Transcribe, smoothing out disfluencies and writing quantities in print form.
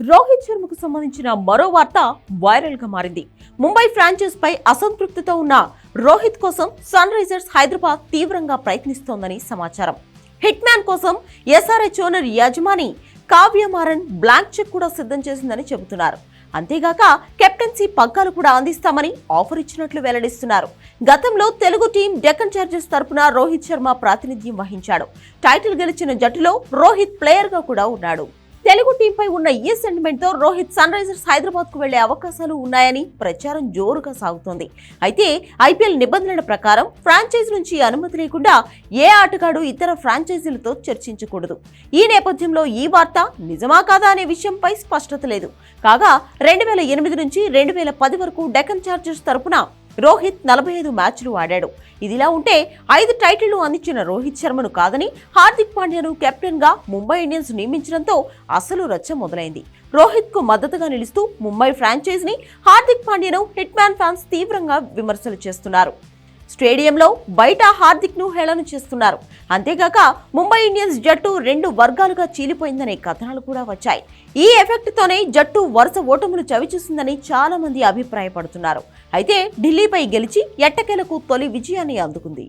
రోహిత్ శర్మకు సంబంధించిన మరో వార్త వైరల్ గా మారింది. ముంబై ఫ్రాంచైజ్ పై అసంతృప్తితో ఉన్న రోహిత్ కోసం సన్ రైజర్స్ హైదరాబాద్ తీవ్రంగా ప్రయత్నిస్తోందని సమాచారం. హిట్ మ్యాన్ కోసం ఎస్ఆర్హెచ్ ఓనర్ యజమాని కావ్య మారన్ బ్లాంక్ చెక్ కూడా సిద్ధం చేసిందని చెబుతున్నారు. అంతేగాక కెప్టెన్సీ పగ్గాలు కూడా అందిస్తామని ఆఫర్ ఇచ్చినట్లు వెల్లడిస్తున్నారు. గతంలో తెలుగు టీం డెక్కన్ చార్జర్స్ తరపున రోహిత్ శర్మ ప్రాతినిధ్యం వహించాడు. టైటిల్ గెలిచిన జట్టులో రోహిత్ ప్లేయర్ గా కూడా ఉన్నాడు. తెలుగు టీంపై ఉన్న ఈ సెంటిమెంట్ తో రోహిత్ సన్ రైజర్స్ హైదరాబాద్ కు వెళ్లే అవకాశాలు ఉన్నాయని ప్రచారం జోరుగా సాగుతోంది. అయితే ఐపీఎల్ నిబంధనల ప్రకారం ఫ్రాంచైజ్ నుంచి అనుమతి లేకుండా ఏ ఆటగాడు ఇతర ఫ్రాంచైజీలతో చర్చించకూడదు. ఈ నేపథ్యంలో ఈ వార్త నిజమా కాదా అనే విషయంపై స్పష్టత లేదు. కాగా 2008 నుంచి 2010 వరకు డెక్కన్ చార్జర్స్ తరపున రోహిత్ 45 మ్యాచ్లు ఆడాడు. ఇదిలా ఉంటే 5 టైటిళ్లు అందించిన రోహిత్ శర్మను కాదని హార్దిక్ పాండ్యాను కెప్టెన్ గా ముంబై ఇండియన్స్ నియమించడంతో అసలు రచ్చ మొదలైంది. రోహిత్ కు మద్దతుగా నిలుస్తూ ముంబై ఫ్రాంచైజ్ ని హార్దిక్ పాండ్యాను హిట్ మ్యాన్ ఫ్యాన్స్ తీవ్రంగా విమర్శలు చేస్తున్నారు. స్టేడియంలో బయట హార్దిక్ ను హేళన చేస్తున్నారు. అంతేగాక ముంబై ఇండియన్స్ జట్టు 2 వర్గాలుగా చీలిపోయిందనే కథనాలు కూడా వచ్చాయి. ఈ ఎఫెక్ట్ తోనే జట్టు వరుస ఓటములు చవిచూసిందని చాలా మంది అభిప్రాయపడుతున్నారు. అయితే ఢిల్లీపై గెలిచి ఎట్టకేలకు తొలి విజయాన్ని అందుకుంది.